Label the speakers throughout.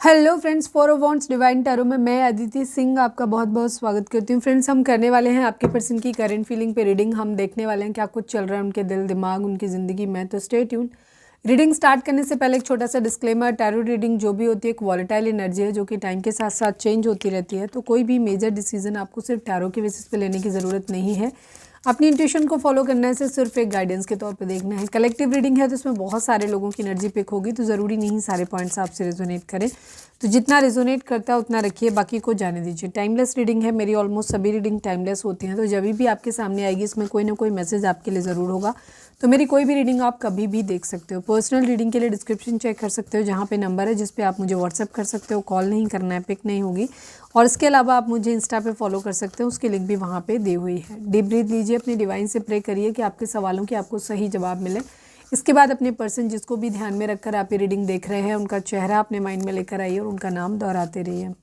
Speaker 1: Hello friends, four of wands divine tarot में मैं अदिति सिंह आपका बहुत बहुत स्वागत करती हूँ। फ्रेंड्स, हम करने वाले हैं आपके पर्सन की करंट फीलिंग पे रीडिंग। हम देखने वाले हैं क्या कुछ चल रहा है उनके दिल दिमाग उनकी ज़िंदगी में। तो स्टे ट्यून। रीडिंग स्टार्ट करने से पहले एक छोटा सा डिस्क्लेमर, टैरो रीडिंग जो भी होती है एक वॉलेटाइल एनर्जी है जो कि टाइम के साथ साथ चेंज होती रहती है। तो कोई भी मेजर डिसीजन आपको सिर्फ टैरो के बेसिस पे लेने की ज़रूरत नहीं है। अपनी इंट्यूशन को फॉलो करने से सिर्फ एक गाइडेंस के तौर पे देखना है। कलेक्टिव रीडिंग है तो इसमें बहुत सारे लोगों की एनर्जी पिक होगी, तो ज़रूरी नहीं सारे पॉइंट्स आपसे रेजोनेट करें। तो जितना रेजोनेट करता है उतना रखिए, बाकी को जाने दीजिए। टाइमलेस रीडिंग है, मेरी ऑलमोस्ट सभी रीडिंग टाइमलेस होती हैं। तो जब भी आपके सामने आएगी इसमें कोई ना कोई मैसेज आपके लिए ज़रूर होगा। तो मेरी कोई भी रीडिंग आप कभी भी देख सकते हो। पर्सनल रीडिंग के लिए डिस्क्रिप्शन चेक कर सकते हो, जहाँ पे नंबर है जिस पे आप मुझे व्हाट्सअप कर सकते हो। कॉल नहीं करना है, पिक नहीं होगी। और इसके अलावा आप मुझे इंस्टा पे फॉलो कर सकते हो, उसकी लिंक भी वहाँ पे दी हुई है। डीप ब्रीथ लीजिए, अपने डिवाइन से प्रे करिए कि आपके सवालों के आपको सही जवाब मिले। इसके बाद अपने पर्सन जिसको भी ध्यान में रखकर आप ये रीडिंग देख रहे हैं उनका चेहरा अपने माइंड में लेकर आइए और उनका नाम दोहराते रहिए।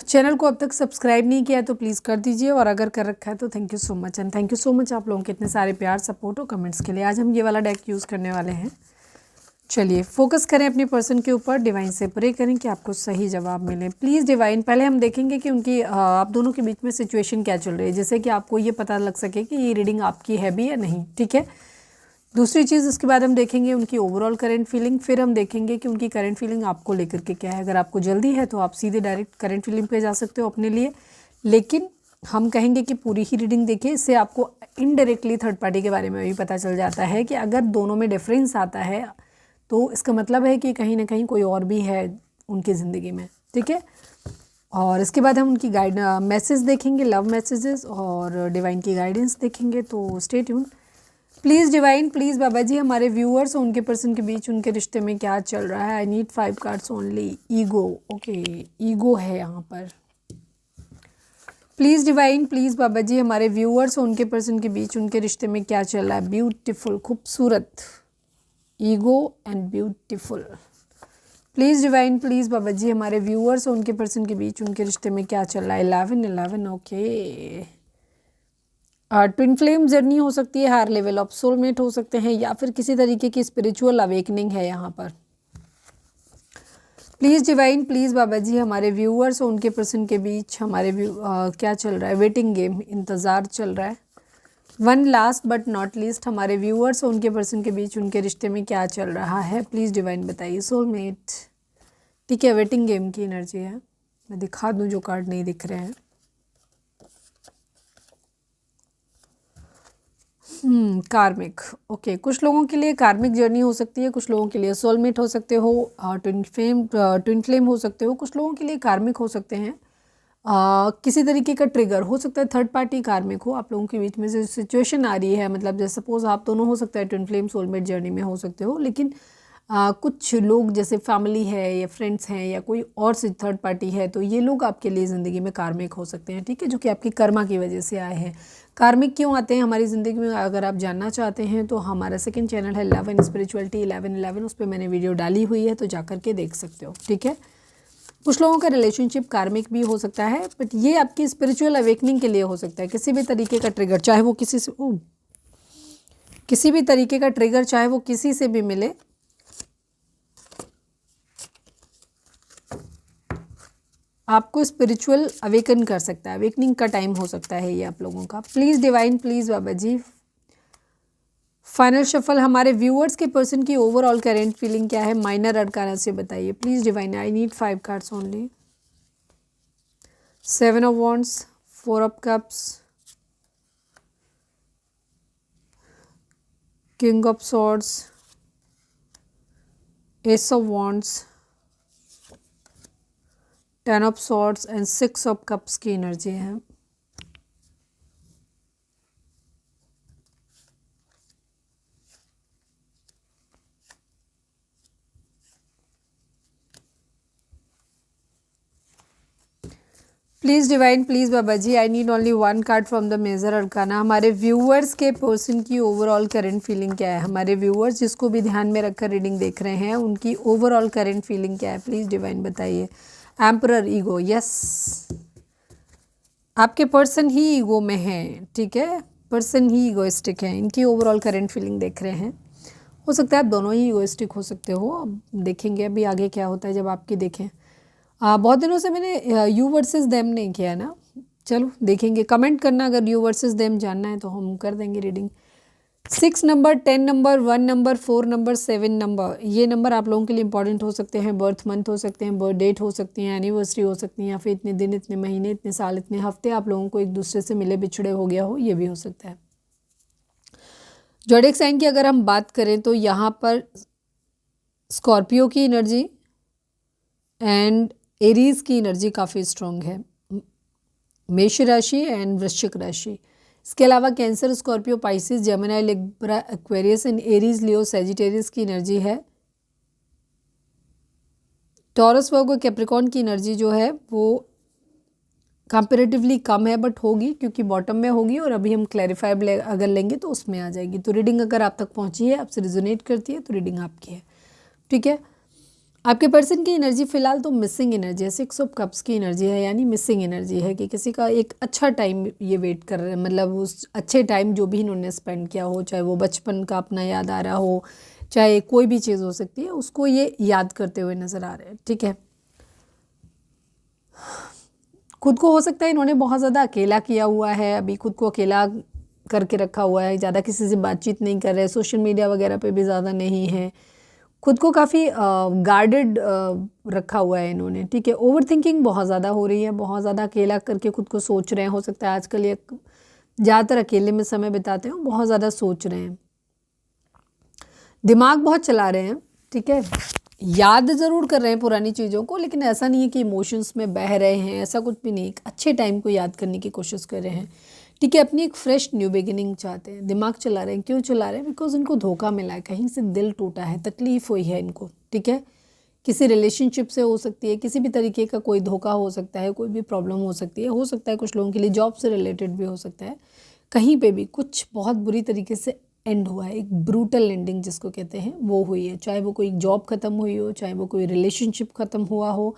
Speaker 1: चैनल को अब तक सब्सक्राइब नहीं किया तो प्लीज़ कर दीजिए, और अगर कर रखा है तो thank you so much. And thank you so much आप लोगों के इतने सारे प्यार, सपोर्ट और कमेंट्स के लिए। आज हम ये वाला डेक यूज़ करने वाले हैं। चलिए फोकस करें अपने पर्सन के ऊपर, डिवाइन से प्रे करें कि आपको सही जवाब मिले। प्लीज़ डिवाइन, पहले हम देखेंगे कि उनकी आप दोनों के बीच में सिचुएशन क्या चल रही है, जैसे कि आपको ये पता लग सके कि ये रीडिंग आपकी है भी या नहीं। ठीक है। दूसरी चीज़, इसके बाद हम देखेंगे उनकी ओवरऑल करंट फीलिंग। फिर हम देखेंगे कि उनकी करंट फीलिंग आपको लेकर के क्या है। अगर आपको जल्दी है तो आप सीधे डायरेक्ट करंट फीलिंग पे जा सकते हो अपने लिए, लेकिन हम कहेंगे कि पूरी ही रीडिंग देखिए। इससे आपको इनडायरेक्टली थर्ड पार्टी के बारे में भी पता चल जाता है कि अगर दोनों में डिफरेंस आता है तो इसका मतलब है कि कहीं ना कहीं कोई और भी है उनकी ज़िंदगी में। ठीक है। और इसके बाद हम उनकी गाइड मैसेज देखेंगे, लव मैसेजेस, और डिवाइन की गाइडेंस देखेंगे। तो stay tune. Please divine, please बाबा जी, हमारे व्यूअर्स और उनके पर्सन के बीच उनके रिश्ते में क्या चल रहा है। आई need 5 cards only. Ego, okay, ego है यहाँ पर। प्लीज़ डिवाइन, प्लीज़ बाबा जी, हमारे व्यूअर्स और उनके पर्सन के बीच उनके रिश्ते में क्या चल रहा है। ब्यूटीफुल, खूबसूरत, ego and beautiful. Please divine, please बाबा जी, हमारे व्यूअर्स और उनके पर्सन के बीच उनके रिश्ते में क्या चल रहा है। 11 ओके। ट्विन फ्लेम जर्नी हो सकती है, हायर लेवल ऑफ सोलमेट हो सकते हैं, या फिर किसी तरीके की स्पिरिचुअल अवेकनिंग है यहाँ पर। प्लीज़ डिवाइन, प्लीज़ बाबा जी, हमारे व्यूअर्स और उनके पर्सन के बीच हमारे क्या चल रहा है। वेटिंग गेम, इंतज़ार चल रहा है। One last but not least, हमारे व्यूअर्स और उनके पर्सन के बीच उनके रिश्ते में क्या चल रहा है। प्लीज़ डिवाइन बताइए। सोलमेट, ठीक है, वेटिंग गेम की एनर्जी है। मैं दिखा दूँ जो कार्ड नहीं दिख रहे हैं। कार्मिक, ओके। कुछ लोगों के लिए कार्मिक जर्नी हो सकती है, कुछ लोगों के लिए सोलमेट हो सकते हो, ट्विन फ्लेम हो सकते हो, कुछ लोगों के लिए कार्मिक हो सकते हैं। किसी तरीके का ट्रिगर हो सकता है, थर्ड पार्टी कार्मिक हो। आप लोगों के बीच में जो सिचुएशन आ रही है, मतलब जैसे सपोज आप दोनों हो सकता है ट्विन फ्लेम सोलमेट जर्नी में हो सकते हो, लेकिन कुछ लोग जैसे फैमिली है या फ्रेंड्स हैं या कोई और से थर्ड पार्टी है, तो ये लोग आपके लिए ज़िंदगी में कार्मिक हो सकते हैं। ठीक है, जो कि आपकी कर्मा की वजह से आए हैं। कार्मिक क्यों आते हैं हमारी ज़िंदगी में, अगर आप जानना चाहते हैं तो हमारा सेकंड चैनल है लव एंड स्पिरिचुअलिटी 1111, उस पर मैंने वीडियो डाली हुई है, तो जा करके देख सकते हो। ठीक है। कुछ लोगों का रिलेशनशिप कार्मिक भी हो सकता है, बट ये आपकी स्पिरिचुअल अवेकनिंग के लिए हो सकता है। किसी भी तरीके का ट्रिगर, चाहे वो किसी से किसी भी तरीके का ट्रिगर, चाहे वो किसी से भी मिले, आपको स्पिरिचुअल अवेकन कर सकता है। अवेकनिंग का टाइम हो सकता है ये आप लोगों का। Please divine, please Baba ji, final shuffle, हमारे व्यूअर्स के पर्सन की ओवरऑल करेंट फीलिंग क्या है, माइनर अरकाना से बताइए। Please divine, I need 5 cards only. 7 of wands, 4 of cups, king of swords, ace of wands, 10 of swords and 6 of cups की energy है। Please divine, please बाबा जी, I need only 1 card from the major arcana. हमारे viewers के person की overall current feeling क्या है। हमारे viewers जिसको भी ध्यान में रखकर रीडिंग देख रहे हैं उनकी ओवरऑल करंट फीलिंग क्या है। प्लीज़ डिवाइन बताइए। एम्परर, ईगो, यस, आपके पर्सन ही ईगो में है। ठीक है, पर्सन ही ईगोइस्टिक है। इनकी ओवरऑल करंट फीलिंग देख रहे हैं। हो सकता है आप दोनों ही इगोइस्टिक हो सकते हो। अब देखेंगे अभी आगे क्या होता है जब आपकी देखें। बहुत दिनों से मैंने यू वर्सेस देम नहीं किया ना, चलो देखेंगे। कमेंट करना अगर यू वर्सेस देम जानना है तो हम कर देंगे reading. 6 number, 10 number, 1 number, 4 number, 7 number, ये नंबर आप लोगों के लिए इंपॉर्टेंट हो सकते हैं। बर्थ मंथ हो सकते हैं, बर्थ डेट हो सकती है, एनिवर्सरी हो सकती है, या फिर इतने दिन, इतने महीने, इतने साल, इतने हफ्ते आप लोगों को एक दूसरे से मिले बिछड़े हो गया हो, ये भी हो सकता है। ज़ोडिएक साइन की अगर हम बात करें तो यहाँ पर स्कॉर्पियो की एनर्जी एंड एरीज की एनर्जी काफ़ी स्ट्रॉन्ग है, मेष राशि एंड वृश्चिक राशि। इसके अलावा cancer, Scorpio, Pisces, Gemini, Libra, Aquarius and Aries, Leo, Sagittarius की एनर्जी है। टॉरस, वर्गो, कैप्रिकॉर्न की एनर्जी जो है वो कंपैरेटिवली कम है, बट होगी क्योंकि बॉटम में होगी और अभी हम क्लैरिफाई अगर लेंगे तो उसमें आ जाएगी। तो रीडिंग अगर आप तक पहुंची है, आपसे रिजोनेट करती है, तो रीडिंग आपकी है, ठीक है। आपके पर्सन की एनर्जी फिलहाल तो मिसिंग एनर्जी है, 6 ऑफ कप्स की एनर्जी है, यानी मिसिंग एनर्जी है कि किसी का एक अच्छा टाइम ये वेट कर रहे हैं, मतलब उस अच्छे टाइम जो भी इन्होंने स्पेंड किया हो, चाहे वो बचपन का अपना याद आ रहा हो, चाहे कोई भी चीज़ हो सकती है, उसको ये याद करते हुए नज़र आ रहे हैं, ठीक है। खुद को हो सकता है इन्होंने बहुत ज़्यादा अकेला किया हुआ है, अभी खुद को अकेला करके रखा हुआ है, ज़्यादा किसी से बातचीत नहीं कर रहे, सोशल मीडिया वगैरह पे भी ज़्यादा नहीं है, खुद को काफ़ी गार्डेड रखा हुआ है इन्होंने, ठीक है। ओवर थिंकिंग बहुत ज़्यादा हो रही है, बहुत ज़्यादा अकेला करके खुद को सोच रहे हैं, हो सकता है आजकल ये ज़्यादातर अकेले में समय बिताते हैं, बहुत ज़्यादा सोच रहे हैं, दिमाग बहुत चला रहे हैं, ठीक है। याद ज़रूर कर रहे हैं पुरानी चीज़ों को, लेकिन ऐसा नहीं है कि इमोशंस में बह रहे हैं, ऐसा कुछ भी नहीं, एक अच्छे टाइम को याद करने की कोशिश कर रहे हैं, ठीक है। अपनी एक फ्रेश न्यू बिगिनिंग चाहते हैं, दिमाग चला रहे हैं। क्यों चला रहे हैं? बिकॉज इनको धोखा मिला है, कहीं से दिल टूटा है, तकलीफ़ हुई है इनको, ठीक है। किसी रिलेशनशिप से हो सकती है, किसी भी तरीके का कोई धोखा हो सकता है, कोई भी प्रॉब्लम हो सकता है कुछ लोगों के लिए जॉब से रिलेटेड भी हो सकता है, कहीं पे भी कुछ बहुत बुरी तरीके से एंड हुआ है, एक ब्रूटल एंडिंग जिसको कहते हैं वो हुई है, चाहे वो कोई जॉब ख़त्म हुई हो, चाहे वो कोई रिलेशनशिप ख़त्म हुआ हो।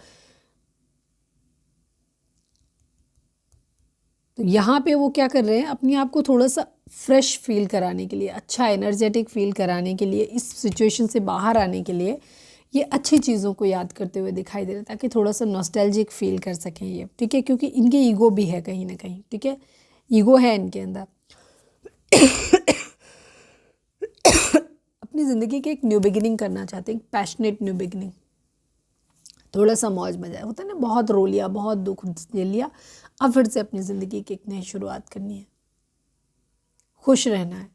Speaker 1: तो यहाँ पे वो क्या कर रहे हैं, अपने आप को थोड़ा सा फ्रेश फील कराने के लिए, अच्छा एनर्जेटिक फील कराने के लिए, इस सिचुएशन से बाहर आने के लिए ये अच्छी चीज़ों को याद करते हुए दिखाई दे रहा है, ताकि थोड़ा सा नॉस्टैल्जिक फील कर सकें ये, ठीक है। क्योंकि इनके ईगो भी है कहीं ना कहीं, ठीक है, ईगो है इनके अंदर। अपनी ज़िंदगी की एक न्यू बिगिनिंग करना चाहते हैं, एक पैशनेट न्यू बिगिनिंग, थोड़ा सा मौज मजा होता है ना, बहुत रो लिया, बहुत दुख झेल लिया, अब फिर से अपनी ज़िंदगी की एक नई शुरुआत करनी है, खुश रहना है,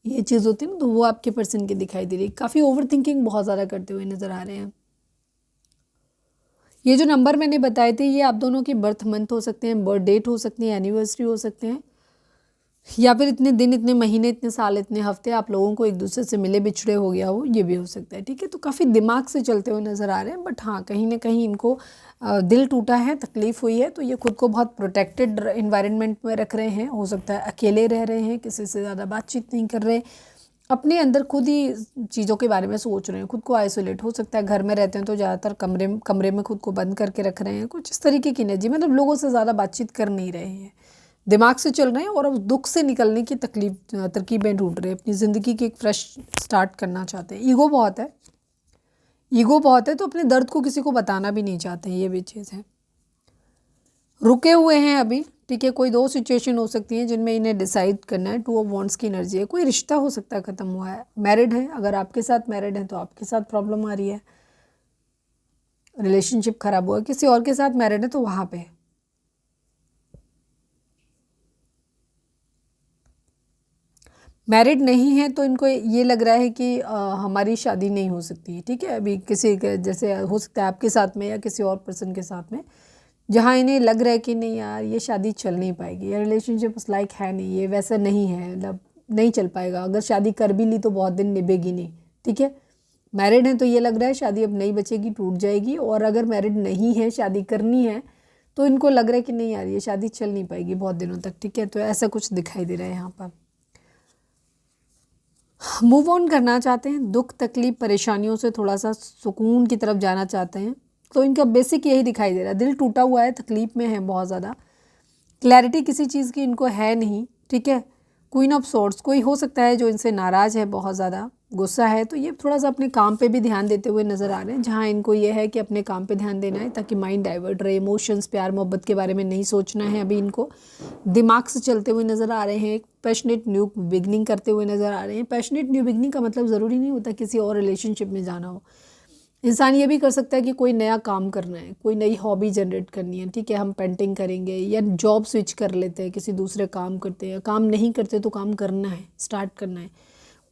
Speaker 1: ये चीज़ होती है ना, तो वो आपके पर्सन की दिखाई दे रही है। काफ़ी ओवर थिंकिंग बहुत ज़्यादा करते हुए नज़र आ रहे हैं। ये जो नंबर मैंने बताए थे, ये आप दोनों की बर्थ मंथ हो सकते हैं, बर्थ डेट हो सकती है, एनिवर्सरी हो सकते हैं, या फिर इतने दिन, इतने महीने, इतने साल, इतने हफ्ते आप लोगों को एक दूसरे से मिले बिछड़े हो गया हो, ये भी हो सकता है, ठीक है। तो काफ़ी दिमाग से चलते हुए नज़र आ रहे हैं, बट हाँ कहीं ना कहीं इनको दिल टूटा है, तकलीफ़ हुई है, तो ये खुद को बहुत प्रोटेक्टेड इन्वायरमेंट में रख रहे हैं, हो सकता है अकेले रह रहे हैं, किसी से ज़्यादा बातचीत नहीं कर रहे, अपने अंदर खुद ही चीज़ों के बारे में सोच रहे हैं, खुद को आइसोलेट, हो सकता है घर में रहते हैं तो ज़्यादातर कमरे में खुद को बंद करके रख रहे हैं, कुछ इस तरीके की एनर्जी, मतलब लोगों से ज़्यादा बातचीत कर नहीं रहे हैं, दिमाग से चल रहे हैं, और अब दुख से निकलने की तरकीबें ढूंढ रहे हैं, अपनी ज़िंदगी की एक फ्रेश स्टार्ट करना चाहते हैं। ईगो बहुत है, ईगो बहुत है, तो अपने दर्द को किसी को बताना भी नहीं चाहते हैं, ये भी चीज़ है। रुके हुए हैं अभी, ठीक है। कोई 2 सिचुएशन हो सकती हैं जिनमें इन्हें डिसाइड करना है। 2 ऑफ वॉन्ड्स की एनर्जी है, कोई रिश्ता हो सकता है ख़त्म हुआ है, मैरिड है, अगर आपके साथ मैरिड है तो आपके साथ प्रॉब्लम आ रही है, रिलेशनशिप ख़राब हुआ, किसी और के साथ मैरिड है तो वहाँ पे मैरिड नहीं है, तो इनको ये लग रहा है कि हमारी शादी नहीं हो सकती है, ठीक है। अभी किसी के जैसे हो सकता है आपके साथ में या किसी और पर्सन के साथ में, जहाँ इन्हें लग रहा है कि नहीं यार ये शादी चल नहीं पाएगी, या रिलेशनशिप उस लाइक है नहीं, ये वैसा नहीं है, मतलब नहीं चल पाएगा, अगर शादी कर भी ली तो बहुत दिन निभेगी नहीं, ठीक है। मैरिड है तो ये लग रहा है शादी अब नहीं बचेगी, टूट जाएगी, और अगर मैरिड नहीं है, शादी करनी है, तो इनको लग रहा है कि नहीं यार ये शादी चल नहीं पाएगी बहुत दिनों तक, ठीक है। तो ऐसा कुछ दिखाई दे रहा है यहाँ पर। मूव ऑन करना चाहते हैं, दुख तकलीफ परेशानियों से थोड़ा सा सुकून की तरफ जाना चाहते हैं, तो इनका बेसिक यही दिखाई दे रहा है, दिल टूटा हुआ है, तकलीफ में है बहुत ज़्यादा, क्लैरिटी किसी चीज़ की इनको है नहीं, ठीक है। क्वीन ऑफ सोर्ड्स, कोई हो सकता है जो इनसे नाराज़ है बहुत ज़्यादा, गुस्सा है तो ये थोड़ा सा अपने काम पे भी ध्यान देते हुए नज़र आ रहे हैं, जहाँ इनको ये है कि अपने काम पे ध्यान देना है ताकि माइंड डाइवर्ट रहे। इमोशंस, प्यार मोहब्बत के बारे में नहीं सोचना है अभी इनको। दिमाग से चलते हुए नज़र आ रहे हैं, एक पैशनेट न्यू बिगनिंग करते हुए नज़र आ रहे हैं। पैशनेट न्यू बिगनिंग का मतलब ज़रूरी नहीं होता किसी और रिलेशनशिप में जाना हो। इंसान ये भी कर सकता है कि कोई नया काम करना है, कोई नई हॉबी जनरेट करनी है, ठीक है, हम पेंटिंग करेंगे या जॉब स्विच कर लेते हैं, किसी दूसरे काम करते हैं, काम नहीं करते तो काम करना है, स्टार्ट करना है,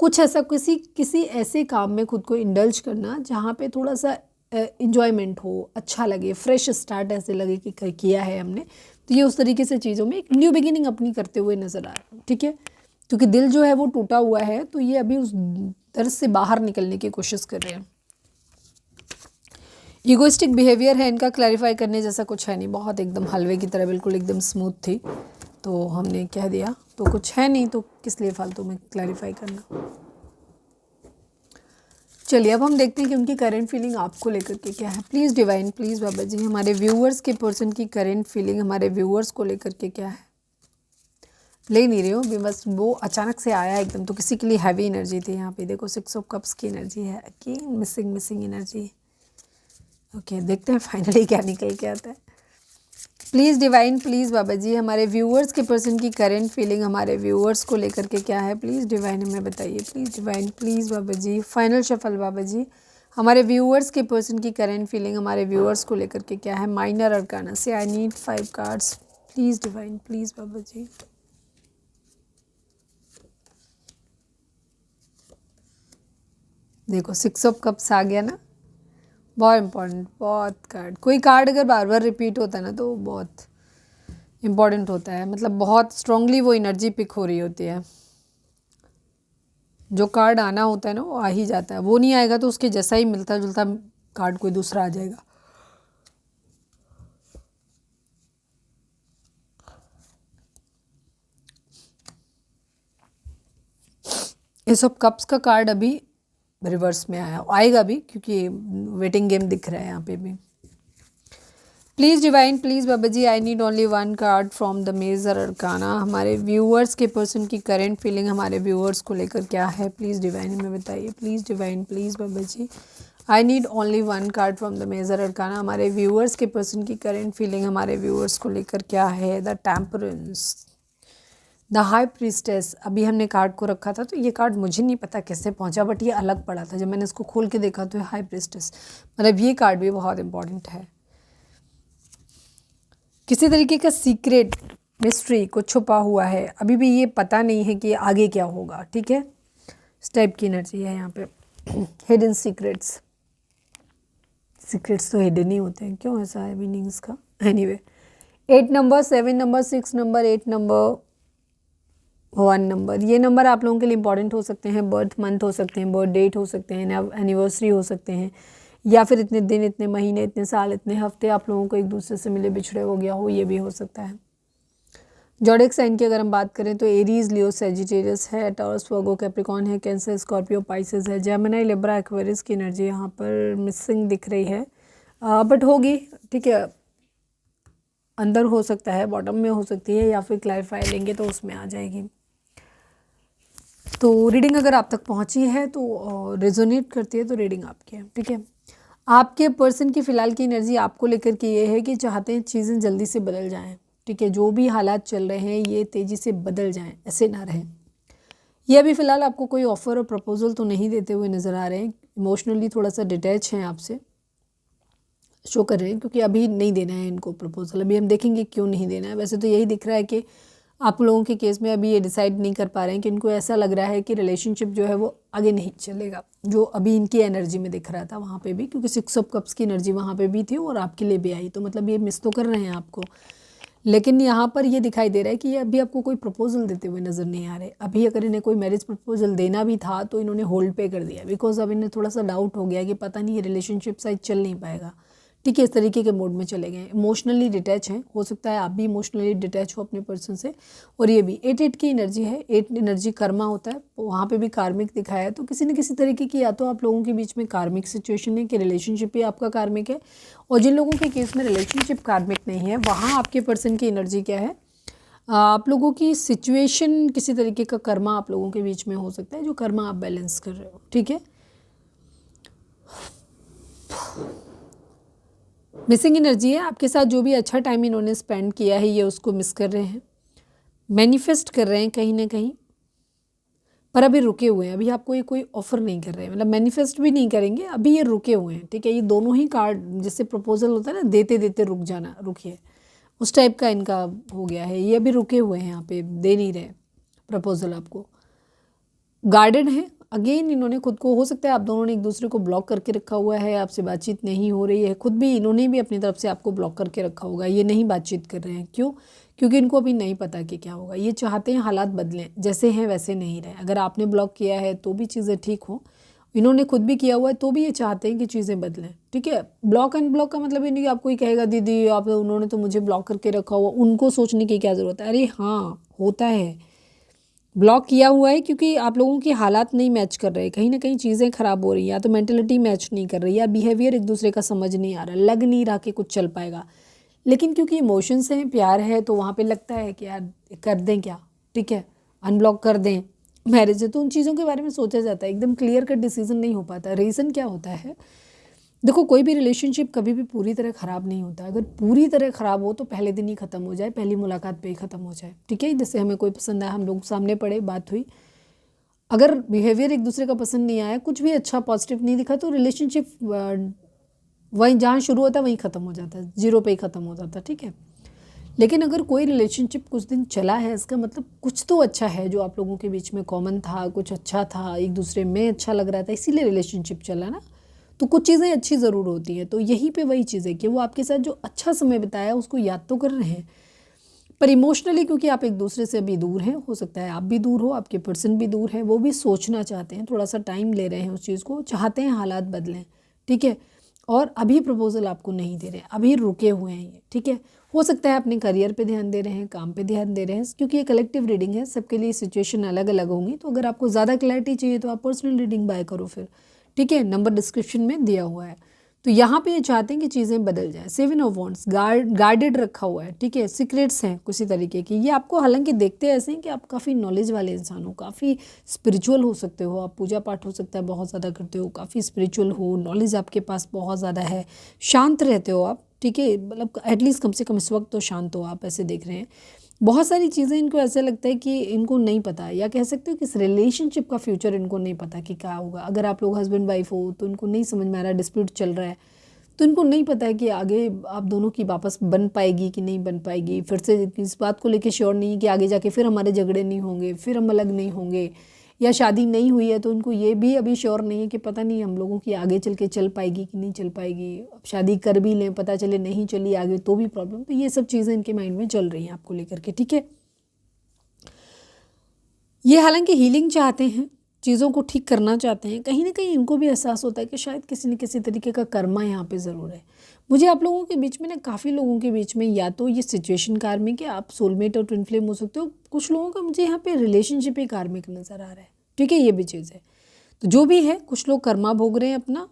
Speaker 1: कुछ ऐसा किसी ऐसे काम में खुद को इंडल्ज करना जहाँ पे थोड़ा सा इंजॉयमेंट हो, अच्छा लगे, फ्रेश स्टार्ट ऐसे लगे कि किया है हमने। तो ये उस तरीके से चीज़ों में एक न्यू बिगिनिंग अपनी करते हुए नज़र आ रहा है, ठीक है, क्योंकि दिल जो है वो टूटा हुआ है तो ये अभी उस दर्द से बाहर निकलने की कोशिश कर रहे हैं। ईगोइस्टिक बिहेवियर है इनका, क्लैरिफाई करने जैसा कुछ है नहीं, बहुत एकदम हलवे की तरह बिल्कुल एकदम स्मूथ थी तो हमने कह दिया, तो कुछ है नहीं तो किस लिए फालतू में क्लैरिफाई करना। चलिए अब हम देखते हैं कि उनकी करंट फीलिंग आपको लेकर के क्या है। प्लीज़ डिवाइन, प्लीज़ बाबा जी, हमारे व्यूअर्स के पर्सन की करंट फीलिंग हमारे व्यूअर्स को लेकर के क्या है। ले नहीं रही हूँ भी, बस वो अचानक से आया एकदम, तो किसी के लिए हैवी एनर्जी थी यहाँ पे। देखो 6 ऑफ कप्स की एनर्जी है, अगेन मिसिंग एनर्जी। ओके देखते हैं फाइनली क्या निकल के आता है। प्लीज़ डिवाइन, प्लीज़ बाबा जी, हमारे व्यूअर्स के पर्सन की करंट फीलिंग हमारे व्यूअर्स को लेकर के क्या है। प्लीज़ डिवाइन हमें बताइए, please divine, please Baba ji. Final shuffle बाबा जी, हमारे व्यूअर्स के पर्सन की करंट फीलिंग हमारे व्यूअर्स को लेकर के क्या है। माइनर अरकाना से I need 5 cards, please divine, please बाबा जी। देखो 6 ऑफ कप्स आ गया ना, बहुत इम्पॉर्टेंट, बहुत कार्ड। कोई कार्ड अगर बार बार रिपीट होता है ना तो बहुत इम्पॉर्टेंट होता है, मतलब बहुत स्ट्रांगली वो एनर्जी पिक हो रही होती है। जो कार्ड आना होता है ना वो आ ही जाता है, वो नहीं आएगा तो उसके जैसा ही मिलता जुलता कार्ड कोई दूसरा आ जाएगा। इस ऑफ कप्स का कार्ड अभी रिवर्स में आएगा भी, क्योंकि वेटिंग गेम दिख रहा है यहाँ पे भी। प्लीज़ डिवाइन, प्लीज़ बाबा जी, I need only 1 card from the major arcana. हमारे व्यूअर्स के पर्सन की करंट फीलिंग हमारे व्यूअर्स को लेकर क्या है। प्लीज़ डिवाइन हमें बताइए, प्लीज़ डिवाइन, प्लीज़ बाबा जी, I need only 1 card from the major arcana. हमारे व्यूअर्स के पर्सन की करंट फीलिंग हमारे व्यूअर्स को लेकर क्या है। The temperance, the high priestess. अभी हमने कार्ड को रखा था तो ये कार्ड मुझे नहीं पता कैसे पहुंचा, बट ये अलग पड़ा था, जब मैंने इसको खोल के देखा तो हाई प्रीस्टेस, मतलब ये कार्ड भी बहुत इंपॉर्टेंट है। किसी तरीके का सीक्रेट मिस्ट्री कुछ छुपा हुआ है, अभी भी ये पता नहीं है कि आगे क्या होगा, ठीक है, इस टाइप की एनर्जी है यहाँ पे। हिडन सीक्रेट्स, सीक्रेट्स तो हिडन ही होते हैं, क्यों ऐसा है मीनिंग्स का। Anyway 8 number, 7 number, 6 number, 8 number, 1 number, ये नंबर आप लोगों के लिए इंपॉर्टेंट हो सकते हैं। बर्थ मंथ हो सकते हैं, बर्थ डेट हो सकते हैं, एनिवर्सरी हो सकते हैं, या फिर इतने दिन, इतने महीने, इतने साल, इतने हफ्ते आप लोगों को एक दूसरे से मिले बिछड़े हो गया हो, ये भी हो सकता है। ज़ोडिएक साइन की अगर हम बात करें तो एरीज, लियो, सैजिटेरियस है, टॉरस, वर्गो, कैप्रिकॉर्न है, कैंसर, स्कॉर्पियो, पाइसेस है, जेमिनी, लिब्रा, एक्वेरियस की एनर्जी यहाँ पर मिसिंग दिख रही है, बट होगी, ठीक है, अंदर हो सकता है, बॉटम में हो सकती है, या फिर क्लैरिफाई लेंगे तो उसमें आ जाएगी। तो रीडिंग अगर आप तक पहुंची है तो रेजोनेट करती है तो रीडिंग आपकी है, ठीक है। आपके पर्सन की फ़िलहाल की एनर्जी आपको लेकर के ये है कि चाहते हैं चीज़ें जल्दी से बदल जाएं, ठीक है, जो भी हालात चल रहे हैं ये तेज़ी से बदल जाएं, ऐसे ना रहें। ये अभी फ़िलहाल आपको कोई ऑफ़र और प्रपोजल तो नहीं देते हुए नज़र आ रहे हैं, इमोशनली थोड़ा सा डिटैच हैं आपसे, शो कर रहे हैं, क्योंकि अभी नहीं देना है इनको प्रपोजल। अभी हम देखेंगे क्यों नहीं देना है। वैसे तो यही दिख रहा है कि आप लोगों के केस में अभी ये डिसाइड नहीं कर पा रहे हैं कि इनको ऐसा लग रहा है कि रिलेशनशिप जो है वो आगे नहीं चलेगा, जो अभी इनकी एनर्जी में दिख रहा था वहाँ पे भी, क्योंकि 6 ऑफ कप्स की एनर्जी वहाँ पे भी थी और आपके लिए भी आई, तो मतलब ये मिस तो कर रहे हैं आपको। लेकिन यहाँ पर ये दिखाई दे रहा है कि ये अभी आपको कोई प्रपोजल देते हुए नज़र नहीं आ रहे। अभी अगर इन्हें कोई मैरिज प्रपोजल देना भी था तो इन्होंने होल्ड पे कर दिया, बिकॉज अब इन्हें थोड़ा सा डाउट हो गया कि पता नहीं ये रिलेशनशिप शायद चल नहीं पाएगा, ठीक है, इस तरीके के मोड में चले गए। इमोशनली डिटैच हैं, हो सकता है आप भी इमोशनली डिटैच हो अपने पर्सन से। और ये भी 8 की एनर्जी है, 8 एनर्जी कर्मा होता है, वहाँ पे भी कार्मिक दिखाया है, तो किसी न किसी तरीके की या तो आप लोगों के बीच में कार्मिक सिचुएशन है कि रिलेशनशिप ही आपका कार्मिक है, और जिन लोगों के केस में रिलेशनशिप कार्मिक नहीं है वहाँ आपके पर्सन की एनर्जी क्या है, आप लोगों की सिचुएशन, किसी तरीके का कर्मा आप लोगों के बीच में हो सकता है, जो कर्मा आप बैलेंस कर रहे हो, ठीक है। मिसिंग एनर्जी है आपके साथ, जो भी अच्छा टाइम इन्होंने स्पेंड किया है ये उसको मिस कर रहे हैं, मैनिफेस्ट कर रहे हैं कहीं ना कहीं, पर अभी रुके हुए हैं। अभी आपको ये कोई ऑफर नहीं कर रहे हैं, मतलब मैनिफेस्ट भी नहीं करेंगे, अभी ये रुके हुए हैं, ठीक है। ये दोनों ही कार्ड, जैसे प्रपोजल होता है ना, देते देते रुक जाना, रुकिए, उस टाइप का इनका हो गया है। ये अभी रुके हुए हैं, यहाँ पे दे नहीं रहे प्रपोजल आपको, गार्डेड है। अगेन इन्होंने खुद को, हो सकता है आप दोनों ने एक दूसरे को ब्लॉक करके रखा हुआ है, आपसे बातचीत नहीं हो रही है, खुद भी इन्होंने भी अपनी तरफ से आपको ब्लॉक करके रखा होगा, ये नहीं बातचीत कर रहे हैं। क्यों? क्योंकि इनको अभी नहीं पता कि क्या होगा। ये चाहते हैं हालात बदलें, जैसे हैं वैसे नहीं रहे। अगर आपने ब्लॉक किया है तो भी चीज़ें ठीक हो, इन्होंने खुद भी किया हुआ है तो भी ये चाहते हैं कि चीज़ें बदलें, ठीक है। ब्लॉक एंड ब्लॉक का मतलब ये नहीं कि आपको ही कहेगा दीदी आप, उन्होंने तो मुझे ब्लॉक करके रखा हुआ, उनको सोचने की क्या ज़रूरत है। अरे हाँ, होता है, ब्लॉक किया हुआ है क्योंकि आप लोगों की हालात नहीं मैच कर रहे, कहीं ना कहीं चीज़ें ख़राब हो रही हैं, या तो मेंटलिटी मैच नहीं कर रही, या बिहेवियर एक दूसरे का समझ नहीं आ रहा, लग नहीं रहा कि कुछ चल पाएगा। लेकिन क्योंकि इमोशंस हैं, प्यार है, तो वहाँ पे लगता है कि यार कर दें क्या, ठीक है, अनब्लॉक कर दें, मैरिज है, तो उन चीज़ों के बारे में सोचा जाता है। एकदम क्लियर कट डिसीजन नहीं हो पाता। रीज़न क्या होता है, देखो कोई भी रिलेशनशिप कभी भी पूरी तरह ख़राब नहीं होता। अगर पूरी तरह ख़राब हो तो पहले दिन ही ख़त्म हो जाए, पहली मुलाकात पे ही ख़त्म हो जाए, ठीक है। जैसे हमें कोई पसंद आया, हम लोग सामने पड़े, बात हुई, अगर बिहेवियर एक दूसरे का पसंद नहीं आया, कुछ भी अच्छा पॉजिटिव नहीं दिखा, तो रिलेशनशिप वहीं जहाँ शुरू होता है वहीं ख़त्म हो जाता है, जीरो पे ही ख़त्म हो जाता है, ठीक है। लेकिन अगर कोई रिलेशनशिप कुछ दिन चला है, इसका मतलब कुछ तो अच्छा है जो आप लोगों के बीच में कॉमन था, कुछ अच्छा था, एक दूसरे में अच्छा लग रहा था, इसीलिए रिलेशनशिप चला ना। तो कुछ चीज़ें अच्छी ज़रूर होती हैं। तो यहीं पे वही चीज़ है कि वो आपके साथ जो अच्छा समय बिताया उसको याद तो कर रहे हैं, पर इमोशनली क्योंकि आप एक दूसरे से अभी दूर हैं, हो सकता है आप भी दूर हो, आपके पर्सन भी दूर है, वो भी सोचना चाहते हैं, थोड़ा सा टाइम ले रहे हैं उस चीज़ को, चाहते हैं हालात बदलें, ठीक है। और अभी प्रपोजल आपको नहीं दे रहे हैं, अभी रुके हुए हैं ये, ठीक है। हो सकता है अपने करियर पे ध्यान दे रहे हैं, काम पे ध्यान दे रहे हैं, क्योंकि ये कलेक्टिव रीडिंग है, सबके लिए सिचुएशन अलग अलग होंगी। तो अगर आपको ज़्यादा क्लैरिटी चाहिए तो आप पर्सनल रीडिंग बाय करो फिर, ठीक है, नंबर डिस्क्रिप्शन में दिया हुआ है। तो यहाँ पे ये चाहते हैं कि चीज़ें बदल जाए। 7 ऑफ वॉन्ड्स गार्डेड रखा हुआ है, ठीक है, सीक्रेट्स हैं किसी तरीके की। ये आपको हालांकि देखते ऐसे हैं कि आप काफ़ी नॉलेज वाले इंसान हो, काफ़ी स्पिरिचुअल हो सकते हो, आप पूजा पाठ हो सकता है बहुत ज़्यादा करते हो, काफ़ी स्पिरिचुअल हो, नॉलेज आपके पास बहुत ज़्यादा है, शांत रहते हो आप, ठीक है, मतलब एटलीस्ट कम से कम इस वक्त तो शांत हो आप, ऐसे देख रहे हैं। बहुत सारी चीज़ें इनको ऐसा लगता है कि इनको नहीं पता, या कह सकते हो कि इस रिलेशनशिप का फ्यूचर इनको नहीं पता कि क्या होगा। अगर आप लोग हस्बैंड वाइफ हो तो इनको नहीं समझ में आ रहा, डिस्प्यूट चल रहा है, तो इनको नहीं पता है कि आगे आप दोनों की वापस बन पाएगी कि नहीं बन पाएगी। फिर से इस बात को लेके श्योर नहीं है कि आगे जाके फिर हमारे झगड़े नहीं होंगे, फिर हम अलग नहीं होंगे, या शादी नहीं हुई है तो उनको ये भी अभी श्योर नहीं है कि पता नहीं हम लोगों की आगे चल के चल पाएगी कि नहीं चल पाएगी। अब शादी कर भी लें, पता चले नहीं चली आगे तो भी प्रॉब्लम। तो ये सब चीज़ें इनके माइंड में चल रही हैं आपको लेकर के, ठीक है। ये हालांकि हीलिंग चाहते हैं, चीज़ों को ठीक करना चाहते हैं, कहीं ना कहीं इनको भी एहसास होता है कि शायद किसी न किसी तरीके का कर्मा यहाँ पे ज़रूर है। मुझे आप लोगों के बीच में ना, काफ़ी लोगों के बीच में, या तो ये सिचुएशन कार्मिक है, आप सोलमेट और ट्विन फ्लेम हो सकते हो, कुछ लोगों का मुझे यहाँ पे रिलेशनशिप ही कार्मिक नज़र आ रहा है, ठीक है, ये भी चीज़ है। तो जो भी है, कुछ लोग कर्मा भोग रहे हैं अपना,